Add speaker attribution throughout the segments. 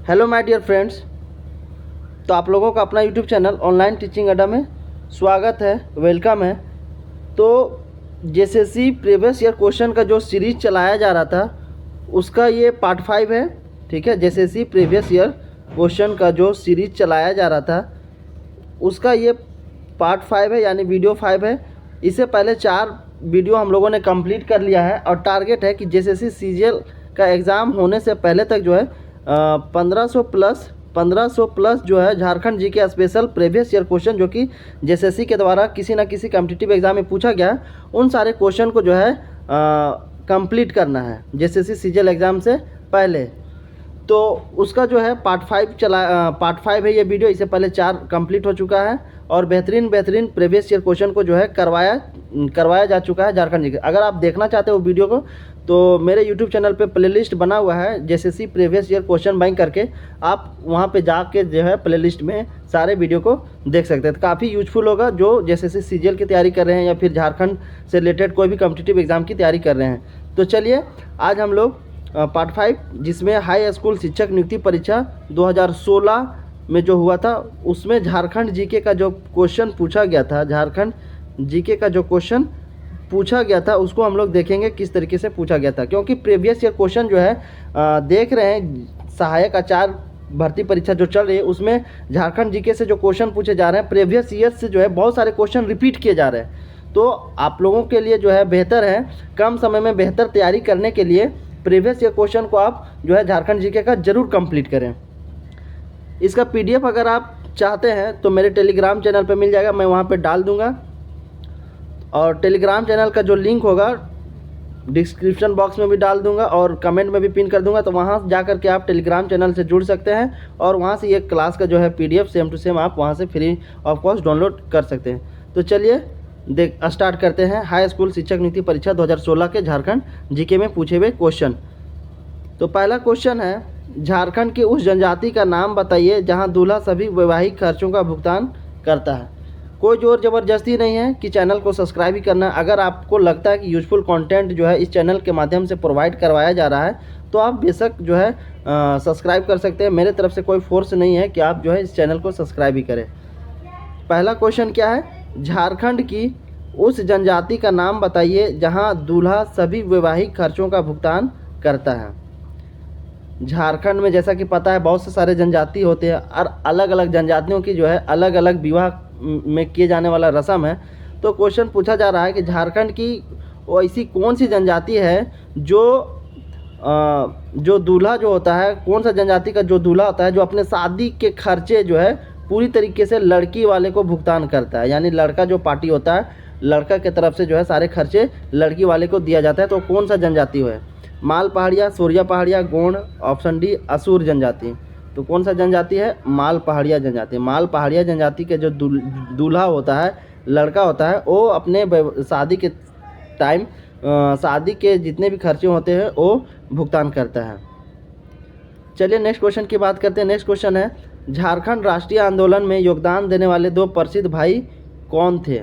Speaker 1: Hello my dear friends. तो आप लोगों का अपना यूट्यूब चैनल ऑनलाइन टीचिंग अड्डा में स्वागत है, वेलकम है। तो जेएसएससी प्रीवियस ईयर क्वेश्चन का जो सीरीज चलाया जा रहा था उसका ये पार्ट 5 है। ठीक है, जेएसएससी प्रीवियस ईयर क्वेश्चन का जो सीरीज चलाया जा रहा था उसका ये पार्ट 5 है, यानी वीडियो 5 है। इससे पहले 4 वीडियो हम लोगों ने कंप्लीट कर लिया है और टारगेट है कि जेएसएससी सीजीएल का एग्ज़ाम होने से पहले तक जो है 1500 प्लस जो है झारखंड जी के स्पेशल प्रीवियस ईयर क्वेश्चन जो कि जेएसएससी के द्वारा किसी न किसी कॉम्पिटिटिव एग्जाम में पूछा गया उन सारे क्वेश्चन को जो है कंप्लीट करना है जेएसएससी सीजीएल एग्ज़ाम से पहले। तो उसका जो है पार्ट 5 है ये वीडियो। इससे पहले 4 कंप्लीट हो चुका है और बेहतरीन प्रीवियस ईयर क्वेश्चन को जो है करवाया जा चुका है झारखंड जी के। अगर आप देखना चाहते हो वीडियो को तो मेरे यूट्यूब चैनल पे प्लेलिस्ट बना हुआ है JSSC previous year question bank करके, आप वहाँ पे जाके जो है प्लेलिस्ट में सारे वीडियो को देख सकते हैं। तो काफ़ी यूजफुल होगा जो जेएसएससी सीजीएल की तैयारी कर रहे हैं या फिर झारखंड से रिलेटेड कोई भी कॉम्पिटिटिव एग्जाम की तैयारी कर रहे हैं। तो चलिए आज हम लोग पार्ट 5 जिसमें हाई स्कूल शिक्षक नियुक्ति परीक्षा 2016 में जो हुआ था उसमें झारखंड जीके का जो क्वेश्चन पूछा गया था, झारखंड जीके का जो क्वेश्चन पूछा गया था उसको हम लोग देखेंगे किस तरीके से पूछा गया था। क्योंकि प्रीवियस ईयर क्वेश्चन जो है देख रहे हैं सहायक आचार्य भर्ती परीक्षा जो चल रही है उसमें झारखंड जीके से जो क्वेश्चन पूछे जा रहे हैं प्रीवियस ईयर से जो है बहुत सारे क्वेश्चन रिपीट किए जा रहे हैं। तो आप लोगों के लिए जो है बेहतर है कम समय में बेहतर तैयारी करने के लिए प्रीवियस ईयर क्वेश्चन को आप जो है झारखंड जीके का जरूर कंप्लीट करें। इसका पीडीएफ अगर आप चाहते हैं तो मेरे टेलीग्राम चैनल पे मिल जाएगा, मैं वहाँ पे डाल दूँगा और टेलीग्राम चैनल का जो लिंक होगा डिस्क्रिप्शन बॉक्स में भी डाल दूंगा और कमेंट में भी पिन कर दूंगा। तो वहाँ जा कर के आप टेलीग्राम चैनल से जुड़ सकते हैं और वहाँ से ये क्लास का जो है पीडीएफ सेम टू सेम आप वहाँ से फ्री ऑफ कॉस्ट डाउनलोड कर सकते हैं। तो चलिए स्टार्ट करते हैं हाई स्कूल शिक्षक नियुक्ति परीक्षा 2016 के झारखंड जीके में पूछे हुए क्वेश्चन। तो पहला क्वेश्चन है, झारखंड की उस जनजाति का नाम बताइए जहाँ दूल्हा सभी वैवाहिक खर्चों का भुगतान करता है। कोई जोर ज़बरदस्ती नहीं है कि चैनल को सब्सक्राइब ही करना है। अगर आपको लगता है कि यूजफुल कंटेंट जो है इस चैनल के माध्यम से प्रोवाइड करवाया जा रहा है तो आप बेशक जो है सब्सक्राइब कर सकते हैं। मेरे तरफ से कोई फोर्स नहीं है कि आप जो है इस चैनल को सब्सक्राइब ही करें। पहला क्वेश्चन क्या है, झारखंड की उस जनजाति का नाम बताइए जहाँ दूल्हा सभी वैवाहिक खर्चों का भुगतान करता है। झारखंड में जैसा कि पता है बहुत से सारे जनजाति होते हैं और अलग अलग जनजातियों की जो है अलग अलग विवाह में किए जाने वाला रस्म है। तो क्वेश्चन पूछा जा रहा है कि झारखंड की वो ऐसी कौन सी जनजाति है जो दूल्हा जो होता है, कौन सा जनजाति का जो दूल्हा होता है जो अपने शादी के खर्चे जो है पूरी तरीके से लड़की वाले को भुगतान करता है। यानी लड़का जो पार्टी होता है लड़का के तरफ से जो है सारे खर्चे लड़की वाले को दिया जाता है। तो कौन सा जनजाति है, माल पहाड़िया, सूर्या पहाड़िया, गोंड, ऑप्शन डी असुर जनजाति। तो कौन सा जनजाति है, माल पहाड़िया जनजाति। माल पहाड़िया जनजाति के जो दूल्हा होता है, लड़का होता है, वो अपने शादी के टाइम शादी के जितने भी खर्चे होते हैं वो भुगतान करता है। चलिए नेक्स्ट क्वेश्चन की बात करते हैं। नेक्स्ट क्वेश्चन है, झारखंड राष्ट्रीय आंदोलन में योगदान देने वाले 2 प्रसिद्ध भाई कौन थे।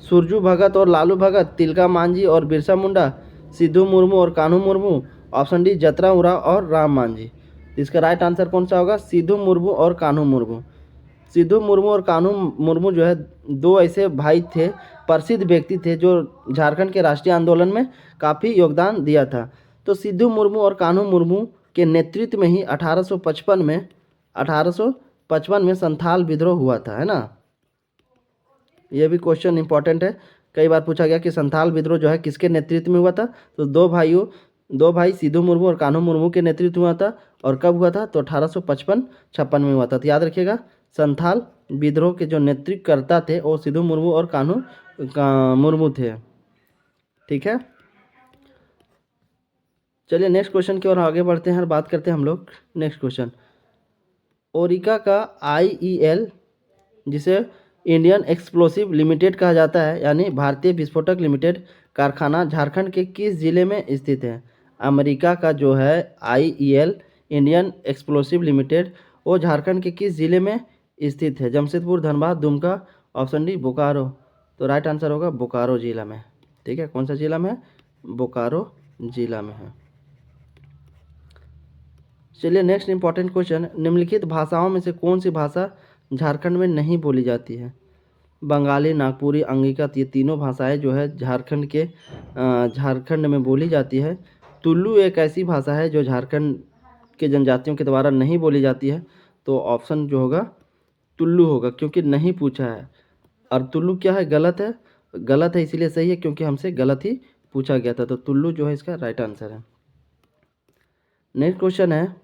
Speaker 1: सुरजू भगत और लालू भगत, तिलका मांझी और बिरसा मुंडा, सिद्धू मुर्मू और कान्हू मुर्मू, ऑप्शन डी जतरा उरांव और राम मांझी। इसका राइट आंसर कौन सा होगा, सिद्धू मुर्मू और कान्हू मुर्मू। सिद्धू मुर्मू और कान्हू मुर्मू जो है 2 ऐसे भाई थे, प्रसिद्ध व्यक्ति थे जो झारखंड के राष्ट्रीय आंदोलन में काफ़ी योगदान दिया था। तो सिद्धू मुर्मू और कान्हू मुर्मू के नेतृत्व में ही 1855 में संथाल विद्रोह हुआ था, है ना। ये भी क्वेश्चन इंपॉर्टेंट है, कई बार पूछा गया कि संथाल विद्रोह जो है किसके नेतृत्व में हुआ था। तो दो भाई सिद्धू मुर्मू और कान्हू मुर्मू के नेतृत्व में हुआ था। और कब हुआ था, तो 1855-56 में हुआ था। तो याद रखिएगा संथाल विद्रोह के जो नेतृत्वकर्ता थे वो सिद्धू मुर्मू और कान्हू मुर्मू थे। ठीक है, चलिए नेक्स्ट क्वेश्चन की ओर आगे बढ़ते हैं और बात करते हैं हम लोग। नेक्स्ट क्वेश्चन, ओरिका का IEL जिसे इंडियन एक्सप्लोसिव लिमिटेड कहा जाता है यानी भारतीय विस्फोटक लिमिटेड कारखाना झारखंड के किस जिले में स्थित है। अमेरिका का जो है IEL इंडियन एक्सप्लोसिव लिमिटेड वो झारखंड के किस जिले में स्थित है। Jamshedpur, Dhanbad, Dumka, option D Bokaro. तो राइट आंसर होगा बोकारो जिला में। ठीक है, कौन सा जिला में है, बोकारो जिला में है। चलिए नेक्स्ट इंपॉर्टेंट क्वेश्चन, निम्नलिखित भाषाओं में से कौन सी भाषा झारखंड में नहीं बोली जाती है? बंगाली, नागपुरी, अंगिकत, ये तीनों भाषाएं जो है झारखंड में बोली जाती है। तुलु एक ऐसी भाषा है जो झारखंड के जनजातियों के द्वारा नहीं बोली जाती है। तो ऑप्शन जो होगा तुलु होगा, क्योंकि नहीं पूछा है। और तुलु क्या है? गलत है। गलत है इसीलिए सही है क्योंकि हमसे गलत ही पूछा गया था। तो तुलु जो है इसका राइट आंसर है। नेक्स्ट क्वेश्चन है,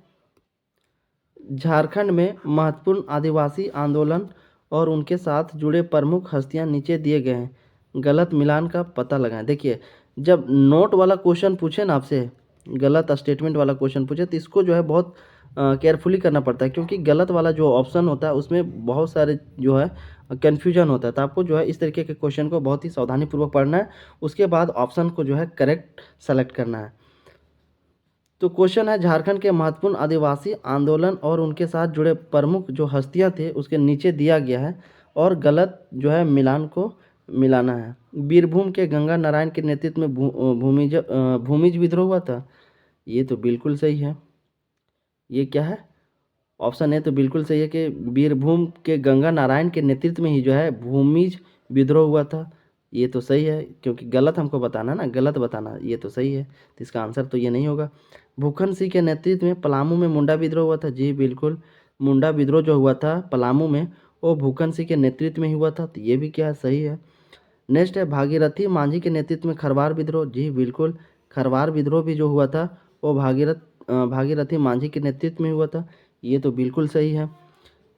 Speaker 1: झारखंड में महत्वपूर्ण आदिवासी आंदोलन और उनके साथ जुड़े प्रमुख हस्तियां नीचे दिए गए हैं, गलत मिलान का पता लगाएं। देखिए, जब नोट वाला क्वेश्चन पूछे ना आपसे, गलत स्टेटमेंट वाला क्वेश्चन पूछे, तो इसको जो है बहुत केयरफुली करना पड़ता है, क्योंकि गलत वाला जो ऑप्शन होता है उसमें बहुत सारे जो है कन्फ्यूजन होता है। तो आपको जो है इस तरीके के क्वेश्चन को बहुत ही सावधानीपूर्वक पढ़ना है, उसके बाद ऑप्शन को जो है करेक्ट सेलेक्ट करना है। तो क्वेश्चन है, झारखंड के महत्वपूर्ण आदिवासी आंदोलन और उनके साथ जुड़े प्रमुख जो हस्तियां थे उसके नीचे दिया गया है, और गलत जो है मिलान को मिलाना है। बीरभूम के गंगा नारायण के नेतृत्व में भूमिज विद्रोह हुआ था, ये तो बिल्कुल सही है। ये क्या है? ऑप्शन ए तो बिल्कुल सही है कि बीरभूम के गंगा नारायण के नेतृत्व में ही जो है भूमिज विद्रोह हुआ था। ये तो सही है, क्योंकि गलत हमको बताना ना, गलत बताना, ये तो सही है। तो इसका आंसर तो ये नहीं होगा। भूखन सिंह के नेतृत्व में पलामू में मुंडा विद्रोह हुआ था, जी बिल्कुल। मुंडा विद्रोह जो हुआ था पलामू में, वो भूखन सिंह के नेतृत्व में ही हुआ था। तो ये भी क्या है? सही है। नेक्स्ट है, भागीरथी मांझी के नेतृत्व में खरवार विद्रोह, जी बिल्कुल। खरवार विद्रोह भी जो हुआ था वो भागीरथी मांझी के नेतृत्व में हुआ था, ये तो बिल्कुल सही है।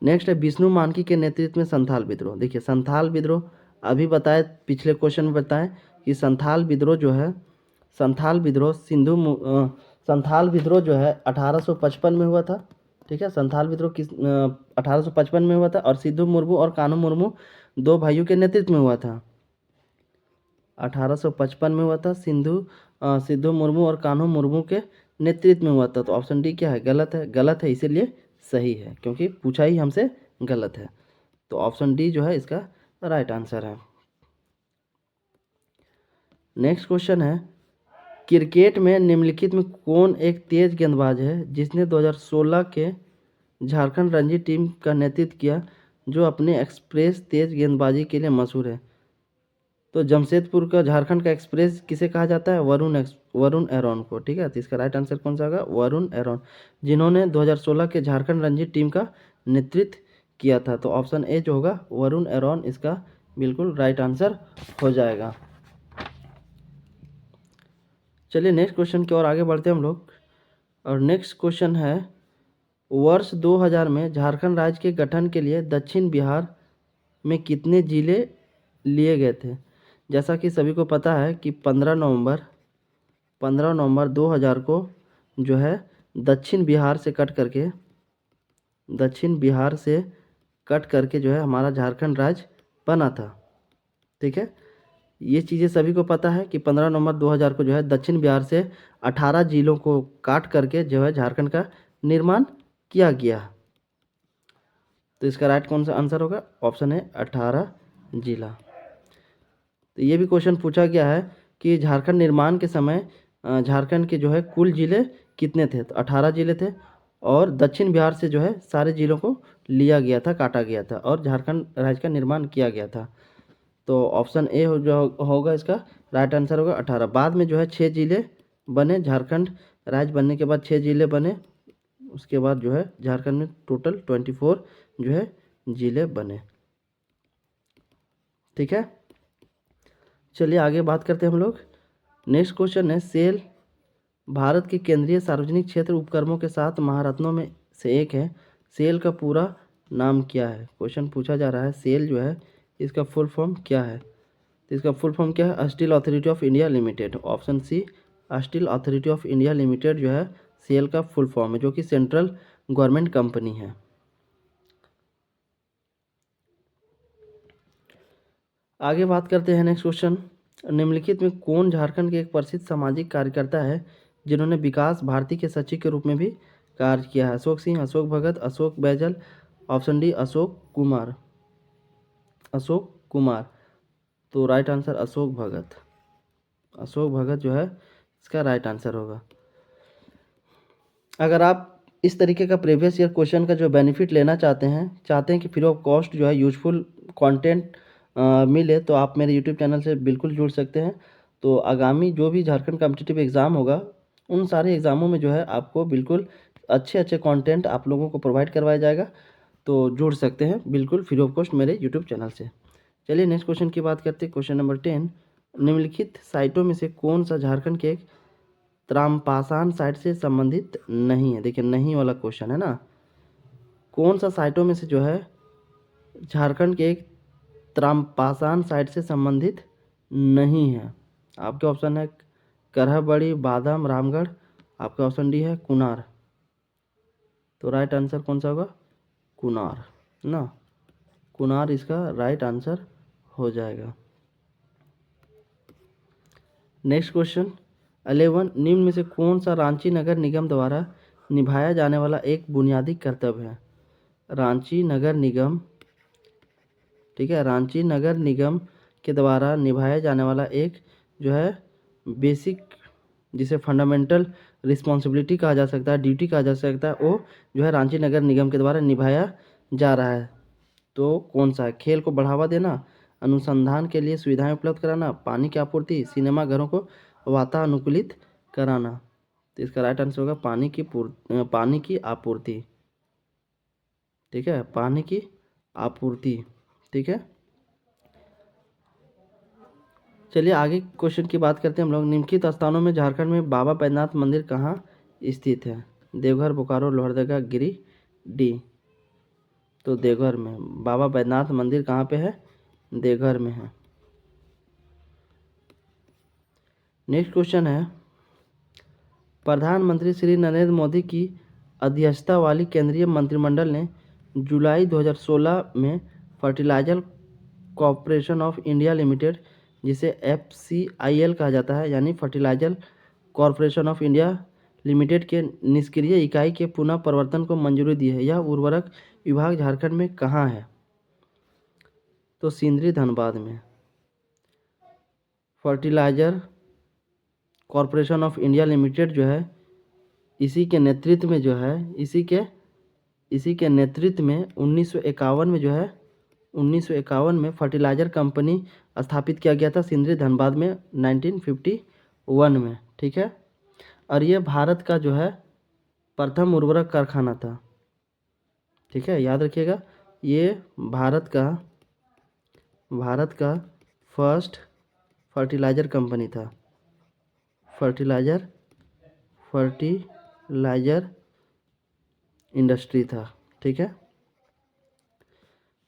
Speaker 1: नेक्स्ट है, विष्णु मानकी के नेतृत्व में संथाल विद्रोह। देखिए, संथाल विद्रोह अभी बताए, पिछले क्वेश्चन में बताएं कि संथाल विद्रोह जो है, संथाल विद्रोह संथाल विद्रोह जो है 1855 में हुआ था। ठीक है, संथाल विद्रोह 1855 में हुआ था, और सिद्धू मुर्मू और कान्हू मुर्मू दो भाइयों के नेतृत्व में हुआ था। 1855 में हुआ था, सिद्धू मुर्मू और कान्हू मुर्मू के नेतृत्व में हुआ था। तो ऑप्शन डी क्या है? गलत है। गलत है इसीलिए सही है, क्योंकि पूछा ही हमसे गलत है। तो ऑप्शन डी जो है इसका राइट आंसर है। नेक्स्ट क्वेश्चन है, क्रिकेट में निम्नलिखित में कौन एक तेज गेंदबाज है जिसने 2016 के झारखंड रणजी टीम का नेतृत्व किया, जो अपने एक्सप्रेस तेज गेंदबाजी के लिए मशहूर है? तो जमशेदपुर का झारखंड का एक्सप्रेस किसे कहा जाता है? वरुण एरोन को। ठीक है, तो इसका राइट आंसर कौन सा होगा? वरुण एरोन, जिन्होंने 2016 के झारखंड रणजी टीम का नेतृत्व किया था। तो ऑप्शन ए जो होगा वरुण एरोन, इसका बिल्कुल राइट आंसर हो जाएगा। चलिए नेक्स्ट क्वेश्चन की ओर आगे बढ़ते हैं हम लोग। और नेक्स्ट क्वेश्चन है, वर्ष 2000 में झारखंड राज्य के गठन के लिए दक्षिण बिहार में कितने जिले लिए गए थे? जैसा कि सभी को पता है कि 15 नवंबर 2000 को जो है दक्षिण बिहार से कट करके जो है हमारा झारखंड राज्य बना था। ठीक है, ये चीज़ें सभी को पता है कि 15 नवंबर 2000 को जो है दक्षिण बिहार से 18 जिलों को काट करके जो है झारखंड का निर्माण किया गया। तो इसका राइट कौन सा आंसर होगा? ऑप्शन है 18 जिला। तो ये भी क्वेश्चन पूछा गया है कि झारखंड निर्माण के समय झारखंड के जो है कुल जिले कितने थे? तो 18 जिले थे, और दक्षिण बिहार से जो है सारे जिलों को लिया गया था, काटा गया था, और झारखंड राज्य का निर्माण किया गया था। तो ऑप्शन ए जो होगा इसका राइट आंसर होगा 18। बाद में जो है 6 जिले बने, झारखंड राज्य बनने के बाद 6 जिले बने, उसके बाद जो है झारखंड में टोटल 24 जो है जिले बने। ठीक है, चलिए आगे बात करते हैं हम लोग। नेक्स्ट क्वेश्चन है, सेल भारत के केंद्रीय सार्वजनिक क्षेत्र उपक्रमों के साथ महारत्नों में से एक है, सेल का पूरा नाम क्या है? क्वेश्चन पूछा जा रहा है, सेल जो है इसका फुल फॉर्म क्या है? तो इसका फुल फॉर्म क्या है? Steel Authority of India Limited. Option C, Steel Authority of India limited जो है सेल का फुल फॉर्म है, जो कि सेंट्रल गवर्नमेंट कंपनी है। आगे बात करते हैं नेक्स्ट क्वेश्चन, निम्नलिखित में कौन झारखंड के एक प्रसिद्ध सामाजिक कार्यकर्ता है जिन्होंने विकास भारती के सचिव के रूप में भी कार्य किया है? अशोक सिंह, अशोक भगत, अशोक बैजल, ऑप्शन डी अशोक कुमार। अशोक कुमार, तो राइट आंसर अशोक भगत। अशोक भगत जो है इसका राइट आंसर होगा। अगर आप इस तरीके का प्रीवियस ईयर क्वेश्चन का जो बेनिफिट लेना चाहते हैं कि फ्री ऑफ कॉस्ट जो है यूजफुल कंटेंट मिले, तो आप मेरे यूट्यूब चैनल से बिल्कुल जुड़ सकते हैं। तो आगामी जो भी झारखंड कॉम्पिटिटिव एग्ज़ाम होगा, उन सारे एग्ज़ामों में जो है आपको बिल्कुल अच्छे अच्छे कंटेंट आप लोगों को प्रोवाइड करवाया जाएगा। तो जुड़ सकते हैं बिल्कुल फ्री ऑफ कॉस्ट मेरे यूट्यूब चैनल से। चलिए नेक्स्ट क्वेश्चन की बात करते हैं। क्वेश्चन नंबर 10, निम्नलिखित साइटों में से कौन सा झारखंड के त्रामपासान साइट से संबंधित नहीं है? देखिए नहीं वाला क्वेश्चन है ना। कौन सा साइटों में से जो है झारखंड के एक त्रामपासान साइट से संबंधित नहीं है? आपके ऑप्शन है करहबड़ी, बादाम, रामगढ़। आपका ऑप्शन डी है कुनार। तो राइट आंसर कौन सा होगा? कुनार ना, कुनार इसका राइट आंसर हो जाएगा। नेक्स्ट क्वेश्चन 11, निम्न में से कौन सा रांची नगर निगम द्वारा निभाया जाने वाला एक बुनियादी कर्तव्य है? रांची नगर निगम, ठीक है, रांची नगर निगम के द्वारा निभाया जाने वाला एक जो है बेसिक, जिसे फंडामेंटल रिस्पॉन्सिबिलिटी कहा जा सकता है, ड्यूटी कहा जा सकता है, वो जो है रांची नगर निगम के द्वारा निभाया जा रहा है। तो कौन सा है? खेल को बढ़ावा देना, अनुसंधान के लिए सुविधाएं उपलब्ध कराना, पानी की आपूर्ति, सिनेमा घरों को वातानुकूलित कराना। तो इसका राइट आंसर होगा पानी की आपूर्ति। ठीक है, पानी की आपूर्ति। ठीक है, चलिए आगे क्वेश्चन की बात करते हैं हम लोग। निम्नलिखित स्थानों में झारखंड में बाबा बैद्यनाथ मंदिर कहाँ स्थित है? देवघर, बोकारो, लोहरदगा, गिरिडीह। तो देवघर में बाबा बैद्यनाथ मंदिर कहाँ पे है? देवघर में है। नेक्स्ट क्वेश्चन है, प्रधानमंत्री श्री नरेंद्र मोदी की अध्यक्षता वाली केंद्रीय मंत्रिमंडल ने जुलाई 2016 में fertiliser corporation of India Limited, जिसे FCIL कहा जाता है, यानी Fertilizer corporation of India Limited के निष्क्रिय इकाई के पुनः प्रवर्तन को मंजूरी दी है। यह उर्वरक विभाग झारखंड में कहाँ है? तो सिंदरी, धनबाद में। Fertiliser corporation of India limited जो है, इसी के नेतृत्व में जो है, इसी के नेतृत्व में 1951 में जो है, 1951 में फर्टिलाइजर कंपनी स्थापित किया गया था सिंदरी, धनबाद में 1951 में। ठीक है, और ये भारत का जो है प्रथम उर्वरक कारखाना था। ठीक है, याद रखिएगा, ये भारत का फर्स्ट फर्टिलाइजर कंपनी था। फर्टिलाइजर इंडस्ट्री था। ठीक है,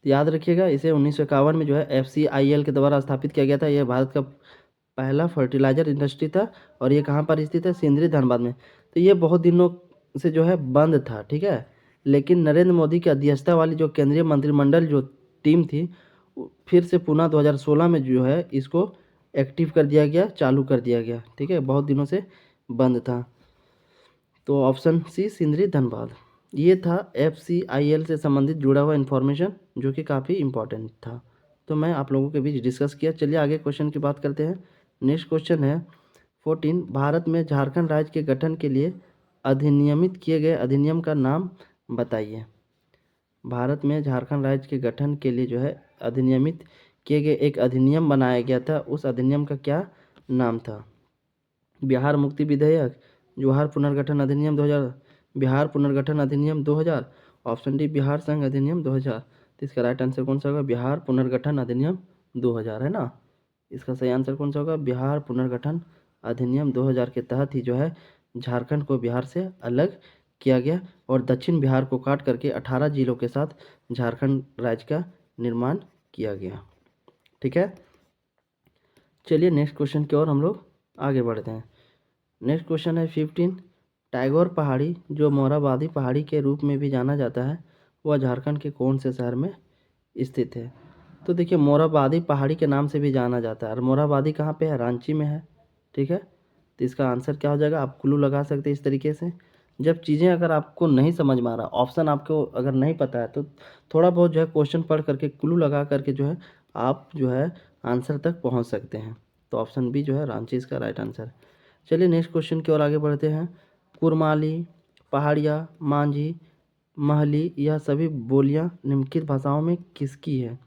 Speaker 1: तो याद रखिएगा, इसे 1951 में जो है FCIL के द्वारा स्थापित किया गया था। यह भारत का पहला फर्टिलाइजर इंडस्ट्री था, और ये कहाँ पर स्थित है? सिंदरी, धनबाद में। तो ये बहुत दिनों से जो है बंद था। ठीक है, लेकिन नरेंद्र मोदी की अध्यक्षता वाली जो केंद्रीय मंत्रिमंडल जो टीम थी, फिर से पुनः 2016 में जो है इसको एक्टिव कर दिया गया, चालू कर दिया गया। ठीक है, बहुत दिनों से बंद था। तो ऑप्शन सी सिंदरी, धनबाद। ये था FCIL से संबंधित जुड़ा हुआ इन्फॉर्मेशन, जो कि काफ़ी इम्पॉर्टेंट था, तो मैं आप लोगों के बीच डिस्कस किया। चलिए आगे क्वेश्चन की बात करते हैं। नेक्स्ट क्वेश्चन है 14, भारत में झारखंड राज्य के गठन के लिए अधिनियमित किए गए अधिनियम का नाम बताइए। भारत में झारखंड राज्य के गठन के लिए जो है अधिनियमित किए गए एक अधिनियम बनाया गया था, उस अधिनियम का क्या नाम था? बिहार मुक्ति विधेयक, बिहार पुनर्गठन अधिनियम 2000, बिहार पुनर्गठन अधिनियम 2000, ऑप्शन डी बिहार संघ अधिनियम 2000। तो इसका राइट आंसर कौन सा होगा? बिहार पुनर्गठन अधिनियम 2000 है ना। इसका सही आंसर कौन सा होगा? बिहार पुनर्गठन अधिनियम 2000 के तहत ही जो है झारखंड को बिहार से अलग किया गया, और दक्षिण बिहार को काट करके 18 जिलों के साथ झारखंड राज्य का निर्माण किया गया। ठीक है, चलिए नेक्स्ट क्वेश्चन की ओर हम लोग आगे बढ़ते हैं। नेक्स्ट क्वेश्चन है 15, टैगोर पहाड़ी, जो मोरहाबादी पहाड़ी के रूप में भी जाना जाता है, वह झारखंड के कौन से शहर में स्थित है? तो देखिए, मोरहाबादी पहाड़ी के नाम से भी जाना जाता है, और मोरहाबादी कहाँ पे है? रांची में है। ठीक है, तो इसका आंसर क्या हो जाएगा? आप क्लू लगा सकते हैं इस तरीके से। जब चीज़ें अगर आपको नहीं समझ में आ रहा, ऑप्शन आपको अगर नहीं पता है, तो थोड़ा बहुत जो है क्वेश्चन पढ़ करके क्लू लगा करके जो है आप जो है आंसर तक पहुँच सकते हैं। तो ऑप्शन बी जो है रांची इसका राइट आंसर। चलिए नेक्स्ट क्वेश्चन की ओर आगे बढ़ते हैं। कुरमाली, पहाड़िया, मांझी, महली, यह सभी बोलियां निम्नलिखित भाषाओं में किसकी है?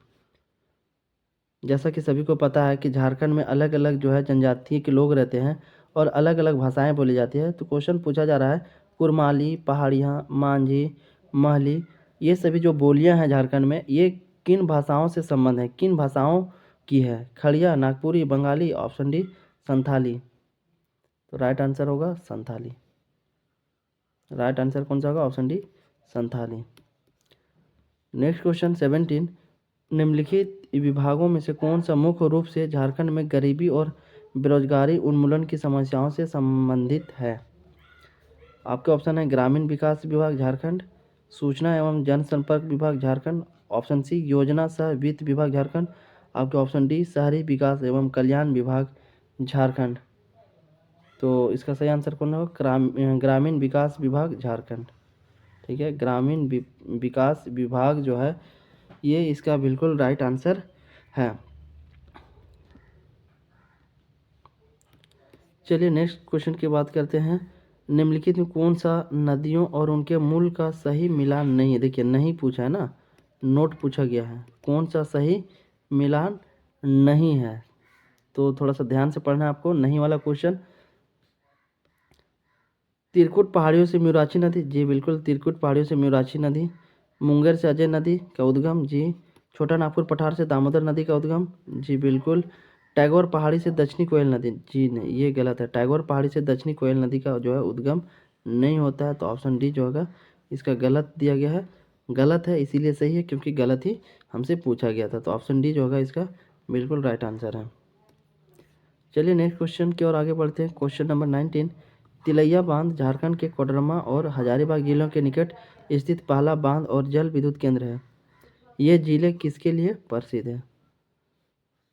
Speaker 1: जैसा कि सभी को पता है कि झारखंड में अलग अलग जो है जनजाति के लोग रहते हैं और अलग अलग भाषाएं बोली जाती है। तो क्वेश्चन पूछा जा रहा है कुरमाली, पहाड़िया, मांझी, महली, ये सभी जो बोलियां हैं झारखंड में, ये किन भाषाओं से संबंध है, किन भाषाओं की है? खड़िया, नागपुरी, बंगाली, ऑप्शन डी संथाली। तो राइट आंसर होगा संथाली। राइट आंसर कौन सा होगा? Option D Santhali. Next question 17, निम्नलिखित विभागों में से कौन सा मुख्य रूप से झारखंड में गरीबी और बेरोजगारी उन्मूलन की समस्याओं से संबंधित है? आपके ऑप्शन है ग्रामीण विकास विभाग झारखंड, सूचना एवं जनसंपर्क विभाग झारखंड, ऑप्शन सी योजना सह वित्त विभाग झारखंड, आपके ऑप्शन डी शहरी विकास एवं कल्याण विभाग झारखंड। तो इसका सही आंसर कौन होगा? ग्रामीण विकास विभाग झारखंड। ठीक है, ग्रामीण विकास विभाग जो है ये इसका बिल्कुल राइट आंसर है। चलिए नेक्स्ट क्वेश्चन की बात करते हैं। निम्नलिखित में कौन सा नदियों और उनके मूल का सही मिलान नहीं है? देखिए नहीं पूछा है ना, नोट पूछा गया है, कौन सा सही मिलान नहीं है? तो थोड़ा सा ध्यान से पढ़ना है आपको नहीं वाला क्वेश्चन। तिरकुट पहाड़ियों से म्यूराछी नदी, जी बिल्कुल, तिरकुट पहाड़ियों से म्यूराछी नदी। मुंगेर से अजय नदी का उद्गम, जी। छोटा नागपुर पठार से दामोदर नदी का उद्गम, जी बिल्कुल। टैगोर पहाड़ी से दक्षिणी कोयल नदी, जी नहीं, ये गलत है। टैगोर पहाड़ी से दक्षिणी कोयल नदी का जो है उद्गम नहीं होता है। तो ऑप्शन डी जो होगा इसका गलत दिया गया है। गलत है इसीलिए सही है क्योंकि गलत ही हमसे पूछा गया था। तो ऑप्शन डी जो होगा इसका बिल्कुल राइट आंसर है। चलिए नेक्स्ट क्वेश्चन की ओर आगे बढ़ते हैं। क्वेश्चन नंबर 19, तिलैया बांध झारखंड के कोडरमा और हजारीबाग जिलों के निकट स्थित पहला बांध और जल विद्युत केंद्र है। ये जिले किसके लिए प्रसिद्ध है?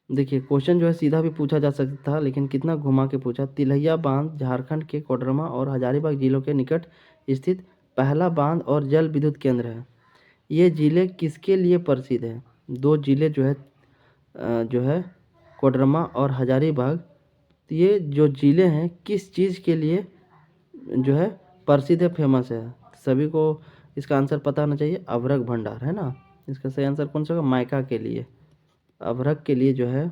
Speaker 1: देखिए क्वेश्चन जो है सीधा भी पूछा जा सकता था लेकिन कितना घुमा के पूछा। तिलैया बांध झारखंड के कोडरमा और हजारीबाग जिलों के निकट स्थित पहला बांध और जल विद्युत केंद्र है। ये जिले किसके लिए प्रसिद्ध है? दो जिले जो है कोडरमा और हजारीबाग, तो ये जो जिले हैं किस चीज़ के लिए जो है प्रसिद्ध है, फेमस है? सभी को इसका आंसर पता होना चाहिए। अभ्रक भंडार है ना, इसका सही आंसर कौन सा होगा? मायका के लिए, अभ्रक के लिए जो है,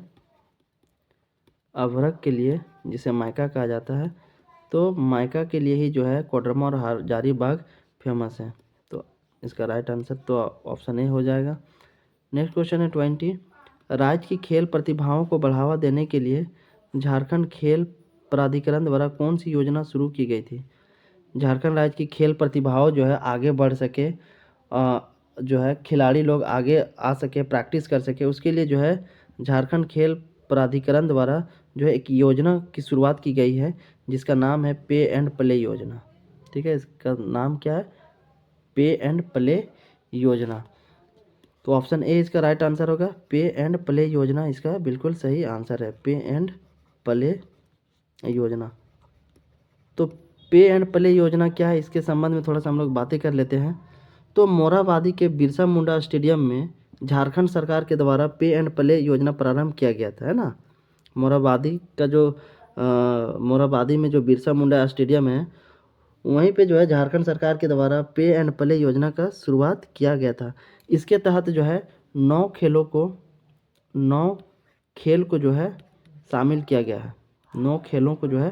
Speaker 1: अभ्रक के लिए जिसे मायका कहा जाता है, तो मायका के लिए ही जो है कोडरमा और हजारीबाग फेमस है। तो इसका राइट आंसर तो ऑप्शन ए हो जाएगा। नेक्स्ट क्वेश्चन है 20, राज्य की खेल प्रतिभाओं को बढ़ावा देने के लिए झारखंड खेल प्राधिकरण द्वारा कौन सी योजना शुरू की गई थी? झारखंड राज्य की खेल प्रतिभाओं जो है आगे बढ़ सके, जो है खिलाड़ी लोग आगे आ सके, प्रैक्टिस कर सके, उसके लिए जो है झारखंड खेल प्राधिकरण द्वारा जो है एक योजना की शुरुआत की गई है जिसका नाम है पे एंड प्ले योजना। ठीक है, इसका नाम क्या है? पे एंड प्ले योजना। तो ऑप्शन ए इसका राइट आंसर होगा। पे एंड प्ले योजना इसका बिल्कुल सही आंसर है, पे एंड प्ले योजना। तो पे एंड प्ले योजना क्या है, इसके संबंध में थोड़ा सा हम लोग बातें कर लेते हैं। तो मोरहाबादी के बिरसा मुंडा स्टेडियम में झारखंड सरकार के द्वारा पे एंड प्ले योजना प्रारंभ किया गया था, है ना। मोरहाबादी का जो मोरहाबादी में जो बिरसा मुंडा स्टेडियम है वहीं पे जो है झारखंड सरकार के द्वारा पे एंड प्ले योजना का शुरुआत किया गया था। इसके तहत जो है 9 खेल को जो है शामिल किया गया है। 9 खेलों को जो है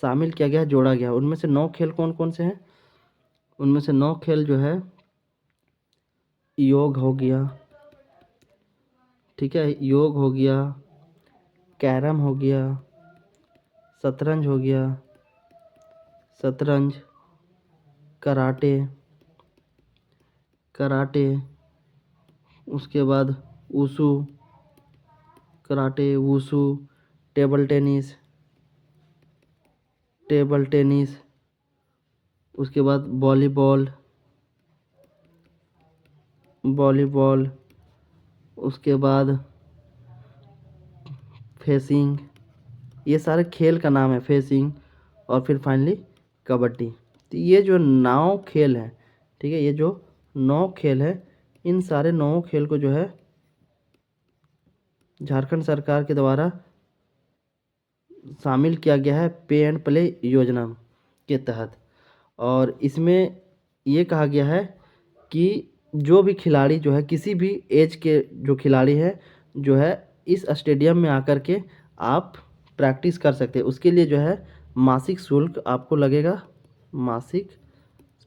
Speaker 1: शामिल किया गया है, जोड़ा गया है। उनमें से 9 खेल कौन कौन से हैं? उनमें से 9 खेल जो है योग हो गया, ठीक है, योग हो गया, कैरम हो गया, शतरंज हो गया, शतरंज, कराटे, कराटे, उसके बाद wushu, karate, wushu, table tennis, table tennis, उसके बाद वॉलीबॉल, वॉलीबॉल, उसके बाद फेसिंग, ये सारे खेल का नाम है, फेसिंग, और फिर फाइनली कबड्डी। तो ये जो 9 खेल हैं, ठीक है, ये जो 9 खेल है, इन सारे 9 खेल को जो है झारखंड सरकार के द्वारा शामिल किया गया है पे एंड प्ले योजना के तहत। और इसमें ये कहा गया है कि जो भी खिलाड़ी जो है किसी भी एज के जो खिलाड़ी है जो है इस स्टेडियम में आकर के आप प्रैक्टिस कर सकते हैं। उसके लिए जो है मासिक शुल्क आपको लगेगा, मासिक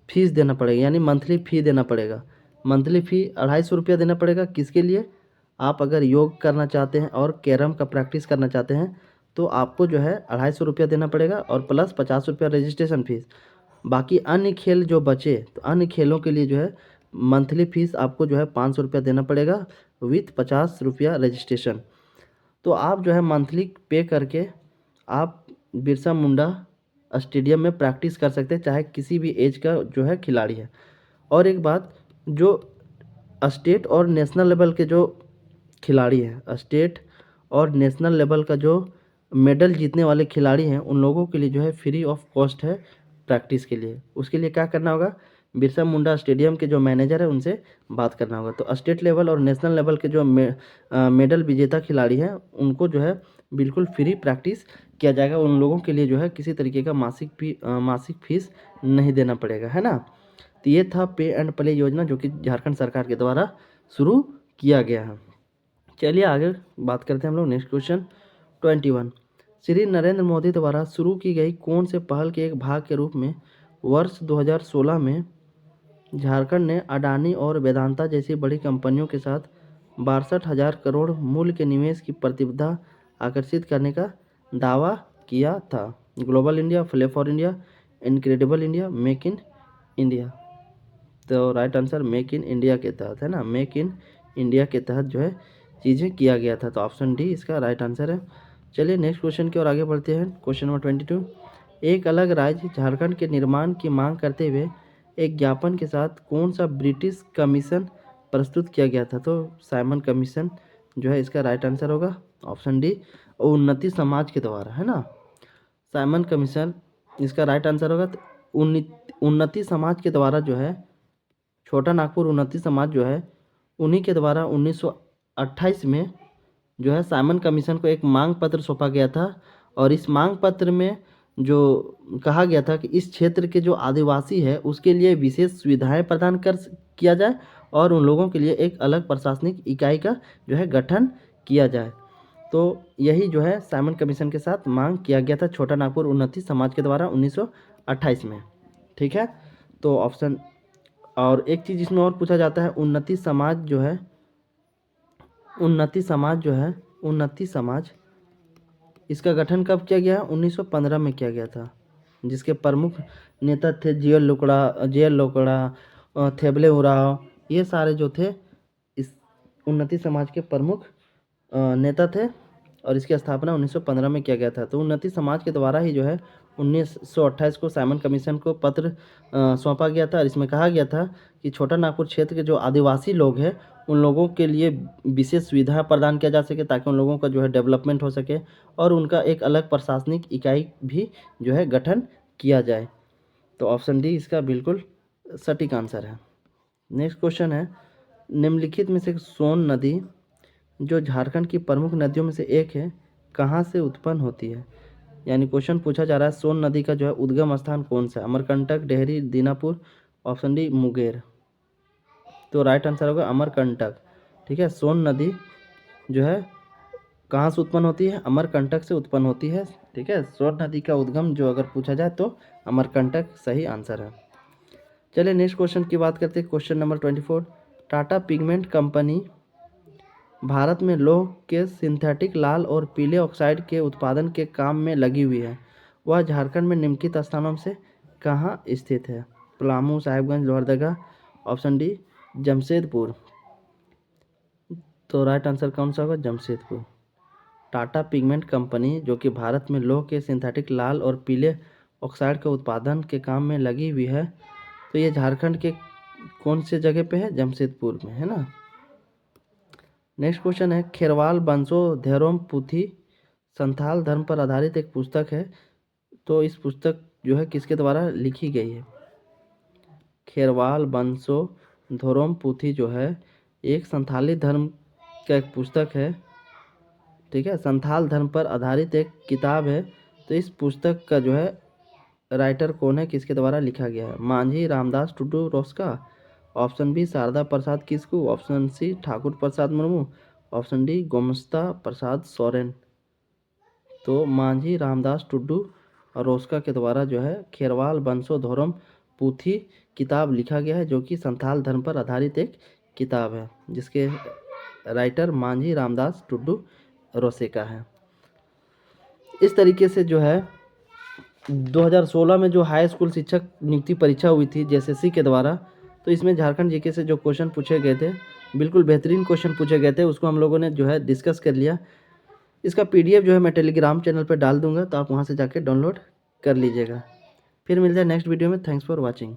Speaker 1: फीस देना पड़ेगा, यानी मंथली फ़ी देना पड़ेगा। मंथली फ़ी 250 देना पड़ेगा। किसके लिए? आप अगर योग करना चाहते हैं और कैरम का प्रैक्टिस करना चाहते हैं तो आपको जो है 250 देना पड़ेगा और प्लस 50 रजिस्ट्रेशन फ़ीस। बाकी अन्य खेल जो बचे तो अन्य खेलों के लिए जो है मंथली फ़ीस आपको जो है 500 देना पड़ेगा विथ 50 रजिस्ट्रेशन। तो आप जो है मंथली पे करके आप बिरसा मुंडा स्टेडियम में प्रैक्टिस कर सकते हैं, चाहे किसी भी एज का जो है खिलाड़ी है। और एक बात, जो स्टेट और नेशनल लेवल के जो खिलाड़ी हैं, स्टेट और नेशनल लेवल का जो मेडल जीतने वाले खिलाड़ी हैं, उन लोगों के लिए जो है फ्री ऑफ कॉस्ट है प्रैक्टिस के लिए। उसके लिए क्या करना होगा? बिरसा मुंडा स्टेडियम के जो मैनेजर है उनसे बात करना होगा। तो स्टेट लेवल और नेशनल लेवल के जो मेडल विजेता खिलाड़ी हैं उनको जो है बिल्कुल फ्री प्रैक्टिस किया जाएगा। उन लोगों के लिए जो है किसी तरीके का मासिक फीस नहीं देना पड़ेगा, है ना। तो ये था पे एंड प्ले योजना जो कि झारखंड सरकार के द्वारा शुरू किया गया है। चलिए आगे बात करते हैं हम लोग। नेक्स्ट क्वेश्चन 21, श्री नरेंद्र मोदी द्वारा शुरू की गई कौन से पहल के एक भाग के रूप में वर्ष 2016 में झारखंड ने अडानी और वेदांता जैसी बड़ी कंपनियों के साथ 62,000 करोड़ मूल्य के निवेश की प्रतिबद्धता आकर्षित करने का दावा किया था? Global India, fly for India, incredible India, make in India. तो right answer make in India के तहत है ना, मेक इन इंडिया के तहत जो है चीज़ें किया गया था। तो ऑप्शन डी इसका राइट आंसर है। चलिए नेक्स्ट क्वेश्चन की ओर आगे बढ़ते हैं। क्वेश्चन नंबर 22, एक अलग राज्य झारखंड के निर्माण की मांग करते हुए एक ज्ञापन के साथ कौन सा ब्रिटिश कमीशन प्रस्तुत किया गया था? तो साइमन कमीशन जो है इसका राइट आंसर होगा, ऑप्शन डी, उन्नति समाज के द्वारा, है ना। साइमन कमीशन इसका राइट आंसर होगा। तो उन्नति समाज के द्वारा जो है, छोटा नागपुर उन्नति समाज जो है उन्हीं के द्वारा 1928 में जो है साइमन कमीशन को एक मांग पत्र सौंपा गया था। और इस मांग पत्र में जो कहा गया था कि इस क्षेत्र के जो आदिवासी है उसके लिए विशेष सुविधाएं प्रदान कर किया जाए और उन लोगों के लिए एक अलग प्रशासनिक इकाई का जो है गठन किया जाए। तो यही जो है साइमन कमीशन के साथ मांग किया गया था छोटा नागपुर उन्नति समाज के द्वारा 1928 में। ठीक है, तो ऑप्शन, और एक चीज़ इसमें और पूछा जाता है, उन्नति समाज जो है, उन्नति समाज इसका गठन कब किया गया? 1915 में किया गया था, जिसके प्रमुख नेता थे जेएल लोकड़ा, थेबले उराव, ये सारे जो थे इस उन्नति समाज के प्रमुख नेता थे। और इसकी स्थापना 1915 में किया गया था। तो उन्नति समाज के द्वारा ही जो है 1928 को साइमन कमीशन को पत्र सौंपा गया था। और इसमें कहा गया था कि छोटा नागपुर क्षेत्र के जो आदिवासी लोग हैं उन लोगों के लिए विशेष सुविधा प्रदान किया जा सके ताकि उन लोगों का जो है डेवलपमेंट हो सके और उनका एक अलग प्रशासनिक इकाई भी जो है गठन किया जाए। तो ऑप्शन डी इसका बिल्कुल सटीक आंसर है। नेक्स्ट क्वेश्चन है, निम्नलिखित में से सोन नदी जो झारखंड की प्रमुख नदियों में से एक है कहाँ से उत्पन्न होती है? यानी क्वेश्चन पूछा जा रहा है सोन नदी का जो है उद्गम स्थान कौन सा है? Amarkantak, Dehri, Dinapur, option D Munger. तो राइट आंसर होगा अमरकंटक। ठीक है, सोन नदी जो है कहाँ से उत्पन्न होती है? अमरकंटक से उत्पन्न होती है। ठीक है, सोन नदी का उद्गम जो अगर पूछा जाए तो अमरकंटक सही आंसर है। चलिए नेक्स्ट क्वेश्चन की बात करते हैं। Question number 24, Tata pigment company Bharat में लौह के सिंथेटिक लाल और पीले ऑक्साइड के उत्पादन के काम में लगी हुई है। वह झारखंड में निम्नलिखित स्थानों से कहाँ स्थित है? Palamu, Sahibganj, Lohardaga, option D Jamshedpur. तो राइट आंसर कौन सा होगा? जमशेदपुर। टाटा पिगमेंट कंपनी जो कि भारत में लौह के सिंथेटिक लाल और पीले ऑक्साइड के उत्पादन के काम में लगी हुई है, तो ये झारखंड के कौन से जगह पे है? जमशेदपुर में, है ना। नेक्स्ट क्वेश्चन है, खेरवाल बंसो धैरोम पुथी संथाल धर्म पर आधारित एक पुस्तक है, तो इस पुस्तक जो है किसके द्वारा लिखी गई है? खेरवाल बंसो धोरोम पुथी जो है एक संथाली धर्म का एक पुस्तक है। ठीक है, संथाल धर्म पर आधारित एक किताब है। तो इस पुस्तक का जो है राइटर कौन है, किसके द्वारा लिखा गया है? मांझी रामदास टुडू रोस्का, ऑप्शन बी शारदा प्रसाद Kisku, option C Thakur Prasad Murmu, option D गोमस्ता प्रसाद सोरेन। तो मांझी रामदास टुडू रोस्का के द्वारा जो है खेरवाल बंसो धोरम पूथी किताब लिखा गया है, जो कि संथाल धर्म पर आधारित एक किताब है, जिसके राइटर मांझी रामदास टुडू रोसेका है। इस तरीके से जो है 2016 में जो हाई स्कूल शिक्षक नियुक्ति परीक्षा हुई थी जेएसएससी के द्वारा, तो इसमें झारखंड जीके से जो क्वेश्चन पूछे गए थे, बिल्कुल बेहतरीन क्वेश्चन पूछे गए थे, उसको हम लोगों ने जो है डिस्कस कर लिया। इसका पीडीएफ जो है मैं टेलीग्राम चैनल पर डाल दूंगा, तो आप वहाँ से जाके डाउनलोड कर लीजिएगा। फिर मिलते हैं नेक्स्ट वीडियो में। Thanks for watching.